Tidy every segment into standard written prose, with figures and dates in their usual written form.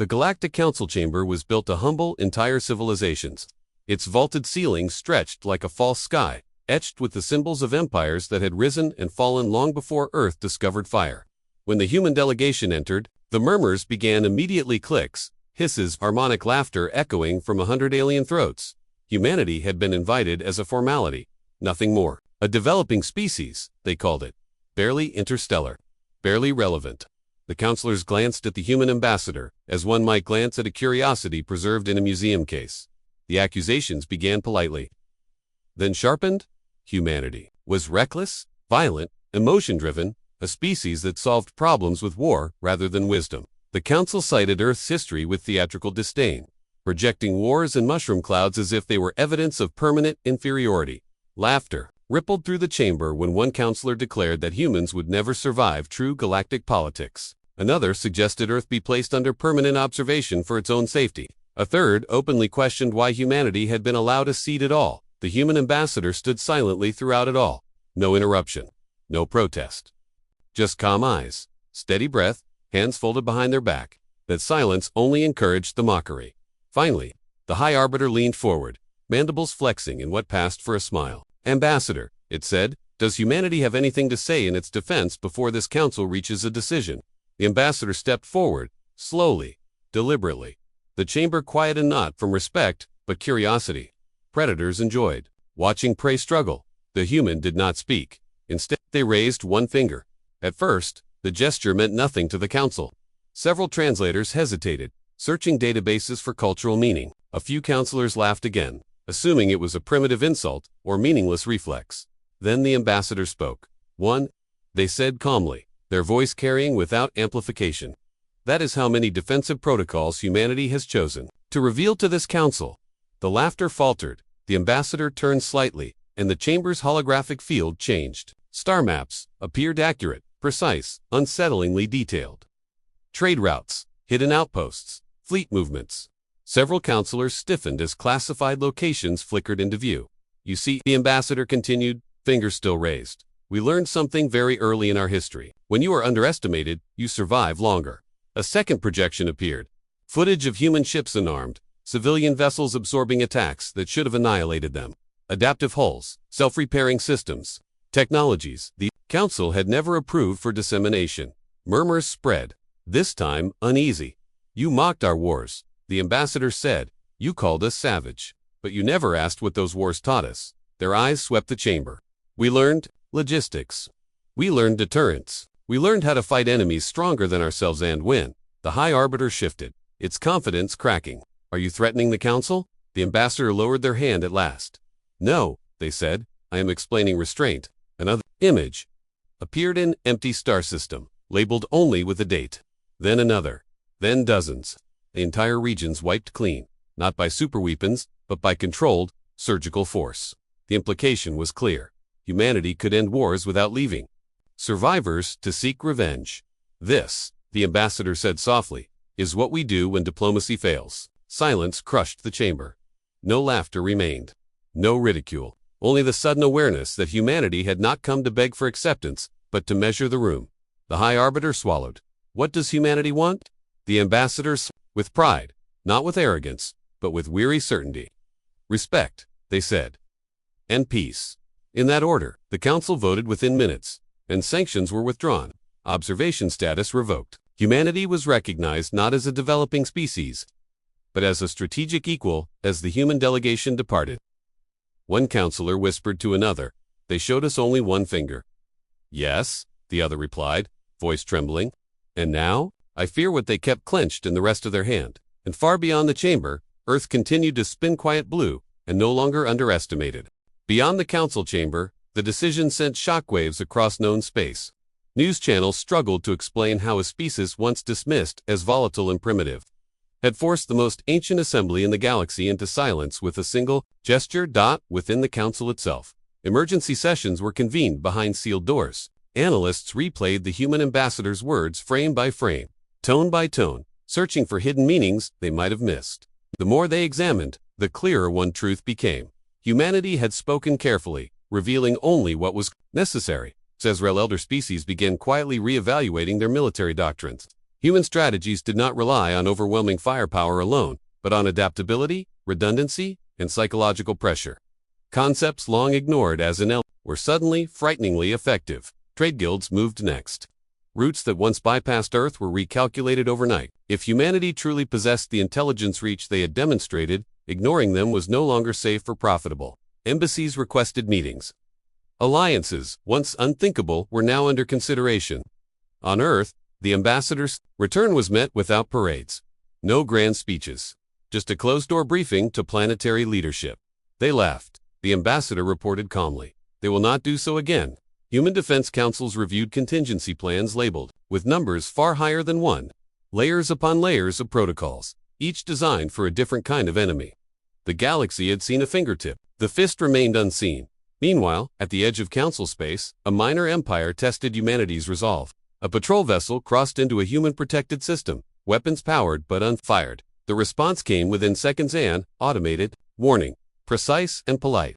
The Galactic Council chamber was built to humble entire civilizations. Its vaulted ceiling stretched like a false sky, etched with the symbols of empires that had risen and fallen long before Earth discovered fire. When the human delegation entered, the murmurs began immediately. Clicks, hisses, harmonic laughter echoing from 100 alien throats. Humanity had been invited as a formality, nothing more. A developing species, they called it. Barely interstellar. Barely relevant. The counselors glanced at the human ambassador, as one might glance at a curiosity preserved in a museum case. The accusations began politely, then sharpened. Humanity was reckless, violent, emotion-driven, a species that solved problems with war rather than wisdom. The council cited Earth's history with theatrical disdain, projecting wars and mushroom clouds as if they were evidence of permanent inferiority. Laughter rippled through the chamber when one counselor declared that humans would never survive true galactic politics. Another suggested Earth be placed under permanent observation for its own safety. A third openly questioned why humanity had been allowed a seat at all. The human ambassador stood silently throughout it all. No interruption. No protest. Just calm eyes, steady breath, hands folded behind their back. That silence only encouraged the mockery. Finally, the High Arbiter leaned forward, mandibles flexing in what passed for a smile. "Ambassador," it said, "does humanity have anything to say in its defense before this council reaches a decision?" The ambassador stepped forward, slowly, deliberately. The chamber quieted not from respect, but curiosity. Predators enjoyed watching prey struggle. The human did not speak. Instead, they raised one finger. At first, the gesture meant nothing to the council. Several translators hesitated, searching databases for cultural meaning. A few counselors laughed again, assuming it was a primitive insult or meaningless reflex. Then the ambassador spoke. "One," they said calmly, their voice carrying without amplification. "That is how many defensive protocols humanity has chosen to reveal to this council." The laughter faltered, the ambassador turned slightly, and the chamber's holographic field changed. Star maps appeared accurate, precise, unsettlingly detailed. Trade routes, hidden outposts, fleet movements. Several counselors stiffened as classified locations flickered into view. "You see," the ambassador continued, fingers still raised, "we learned something very early in our history. When you are underestimated, you survive longer." A second projection appeared. Footage of human ships unarmed, civilian vessels absorbing attacks that should have annihilated them. Adaptive hulls, self-repairing systems, technologies the council had never approved for dissemination. Murmurs spread, this time uneasy. "You mocked our wars," the ambassador said. "You called us savage. But you never asked what those wars taught us." Their eyes swept the chamber. "We learned logistics. We learned deterrence. We learned how to fight enemies stronger than ourselves and win." The High Arbiter shifted, its confidence cracking. "Are you threatening the council?" The ambassador lowered their hand at last. "No," they said, "I am explaining restraint." Another image appeared in empty star system, labeled only with a date. Then another. Then dozens. The entire regions wiped clean, not by superweapons, but by controlled, surgical force. The implication was clear. Humanity could end wars without leaving survivors to seek revenge. "This," the ambassador said softly, "is what we do when diplomacy fails." Silence crushed the chamber. No laughter remained. No ridicule. Only the sudden awareness that humanity had not come to beg for acceptance, but to measure the room. The High Arbiter swallowed. "What does humanity want?" The ambassadors, with pride, not with arrogance, but with weary certainty. "Respect," they said. "And peace." In that order, the council voted within minutes, and sanctions were withdrawn. Observation status revoked. Humanity was recognized not as a developing species, but as a strategic equal. As the human delegation departed, one counselor whispered to another, "They showed us only one finger." "Yes," the other replied, voice trembling. "And now, I fear what they kept clenched in the rest of their hand." And far beyond the chamber, Earth continued to spin quiet blue, and no longer underestimated. Beyond the council chamber, the decision sent shockwaves across known space. News channels struggled to explain how a species once dismissed as volatile and primitive had forced the most ancient assembly in the galaxy into silence with a single gesture. Within the council itself, emergency sessions were convened behind sealed doors. Analysts replayed the human ambassador's words frame by frame, tone by tone, searching for hidden meanings they might have missed. The more they examined, the clearer one truth became. Humanity had spoken carefully, revealing only what was necessary. Cesrel elder species began quietly re-evaluating their military doctrines. Human strategies did not rely on overwhelming firepower alone, but on adaptability, redundancy, and psychological pressure. Concepts long ignored as an were suddenly, frighteningly effective. Trade guilds moved next. Routes that once bypassed Earth were recalculated overnight. If humanity truly possessed the intelligence reach they had demonstrated, ignoring them was no longer safe or profitable. Embassies requested meetings. Alliances, once unthinkable, were now under consideration. On Earth, the ambassador's return was met without parades. No grand speeches. Just a closed-door briefing to planetary leadership. They left. The ambassador reported calmly. They will not do so again. Human defense councils reviewed contingency plans labeled, with numbers far higher than one. Layers upon layers of protocols, each designed for a different kind of enemy. The galaxy had seen a fingertip. The fist remained unseen. Meanwhile, at the edge of council space, a minor empire tested humanity's resolve. A patrol vessel crossed into a human-protected system, weapons powered but unfired. The response came within seconds and, automated, warning, precise and polite,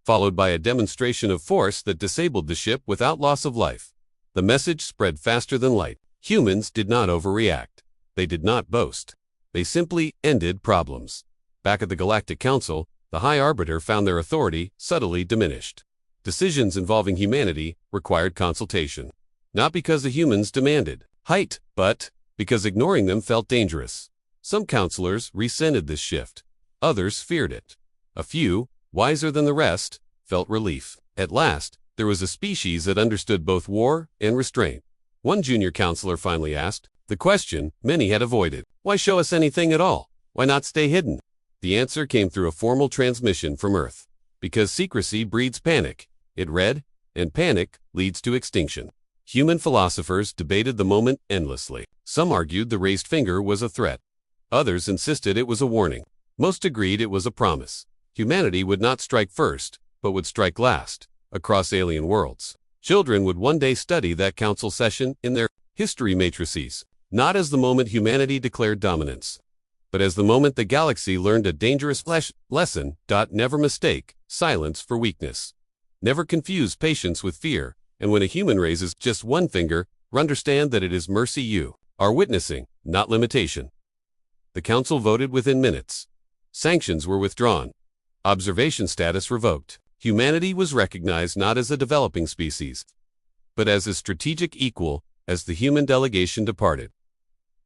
followed by a demonstration of force that disabled the ship without loss of life. The message spread faster than light. Humans did not overreact. They did not boast. They simply ended problems. Back at the Galactic Council, the High Arbiter found their authority subtly diminished. Decisions involving humanity required consultation. Not because the humans demanded height, but because ignoring them felt dangerous. Some counselors resented this shift. Others feared it. A few, wiser than the rest, felt relief. At last, there was a species that understood both war and restraint. One junior counselor finally asked, the question many had avoided. Why show us anything at all? Why not stay hidden? The answer came through a formal transmission from Earth. Because secrecy breeds panic, it read, and panic leads to extinction. Human philosophers debated the moment endlessly. Some argued the raised finger was a threat. Others insisted it was a warning. Most agreed it was a promise. Humanity would not strike first, but would strike last, across alien worlds. Children would one day study that council session in their history matrices, not as the moment humanity declared dominance, but as the moment the galaxy learned a dangerous lesson. Never mistake silence for weakness. Never confuse patience with fear, and when a human raises just one finger, understand that it is mercy you are witnessing, not limitation. The council voted within minutes. Sanctions were withdrawn. Observation status revoked. Humanity was recognized not as a developing species, but as a strategic equal. As the human delegation departed,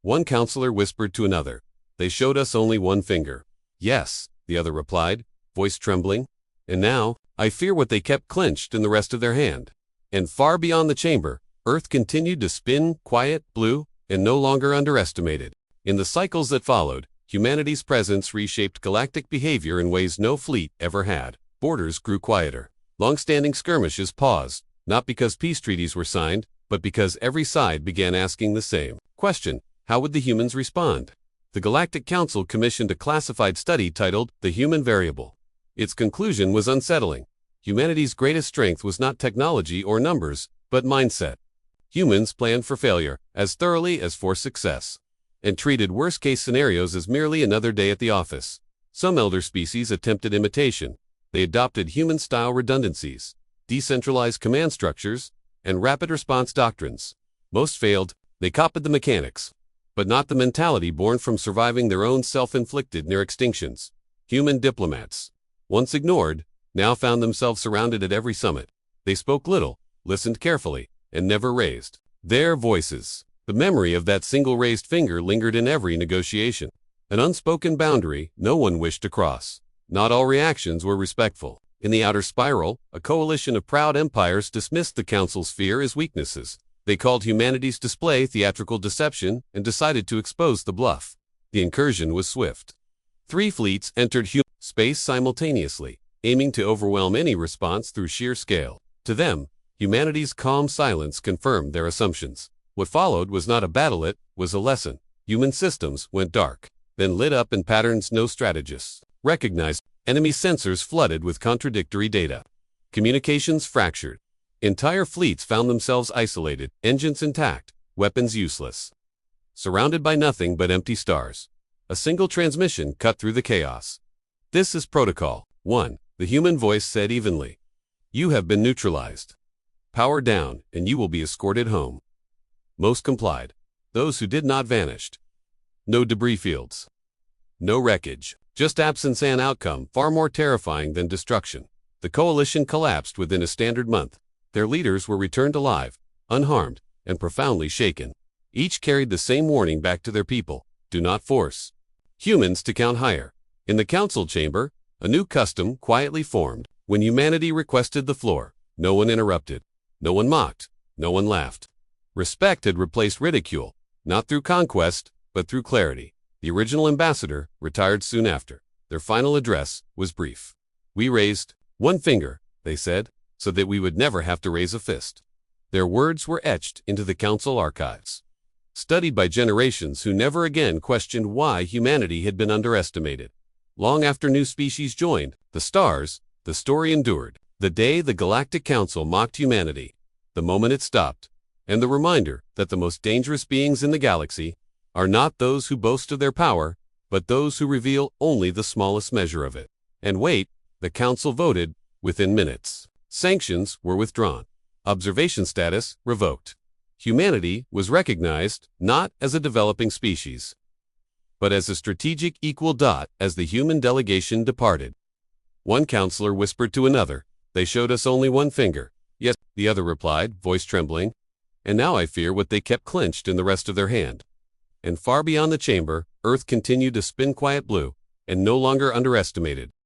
one counselor whispered to another, "They showed us only one finger." "Yes," the other replied, voice trembling. "And now, I fear what they kept clenched in the rest of their hand." And far beyond the chamber, Earth continued to spin, quiet, blue, and no longer underestimated. In the cycles that followed, humanity's presence reshaped galactic behavior in ways no fleet ever had. Borders grew quieter. Long-standing skirmishes paused, not because peace treaties were signed, but because every side began asking the same question: how would the humans respond? The Galactic Council commissioned a classified study titled The Human Variable. Its conclusion was unsettling. Humanity's greatest strength was not technology or numbers, but mindset. Humans planned for failure as thoroughly as for success, and treated worst-case scenarios as merely another day at the office. Some elder species attempted imitation. They adopted human-style redundancies, decentralized command structures, and rapid response doctrines. Most failed. They copied the mechanics, but not the mentality born from surviving their own self-inflicted near extinctions. Human diplomats, once ignored, now found themselves surrounded at every summit. They spoke little, listened carefully, and never raised their voices. The memory of that single raised finger lingered in every negotiation. An unspoken boundary no one wished to cross. Not all reactions were respectful. In the outer spiral, a coalition of proud empires dismissed the Council's fear as weaknesses. They called humanity's display theatrical deception and decided to expose the bluff. The incursion was swift. 3 fleets entered space simultaneously, aiming to overwhelm any response through sheer scale. To them, humanity's calm silence confirmed their assumptions. What followed was not a battle, it was a lesson. Human systems went dark, then lit up in patterns no strategists recognized. Enemy sensors flooded with contradictory data. Communications fractured. Entire fleets found themselves isolated, engines intact, weapons useless. Surrounded by nothing but empty stars. A single transmission cut through the chaos. "This is Protocol 1, the human voice said evenly. "You have been neutralized. Power down, and you will be escorted home." Most complied. those who did not vanished. No debris fields. No wreckage. Just absence, an outcome far more terrifying than destruction. The coalition collapsed within a standard month. Their leaders were returned alive, unharmed, and profoundly shaken. Each carried the same warning back to their people: do not force humans to count higher. In the council chamber, a new custom quietly formed. When humanity requested the floor, no one interrupted, no one mocked, no one laughed. Respect had replaced ridicule, not through conquest, but through clarity. The original ambassador retired soon after. Their final address was brief. We raised one finger, they said, so that we would never have to raise a fist. Their words were etched into the council archives, studied by generations who never again questioned why humanity had been underestimated. Long after new species joined the stars, the story endured. The day the Galactic Council mocked humanity, the moment it stopped, and the reminder that the most dangerous beings in the galaxy are not those who boast of their power, but those who reveal only the smallest measure of it. And wait, the council voted within minutes. Sanctions were withdrawn. Observation status revoked. Humanity was recognized not as a developing species, but as a strategic equal. As the human delegation departed, one counselor whispered to another, "They showed us only one finger." "Yes," the other replied, voice trembling. "And now I fear what they kept clenched in the rest of their hand." And far beyond the chamber, Earth continued to spin quiet blue, and no longer underestimated.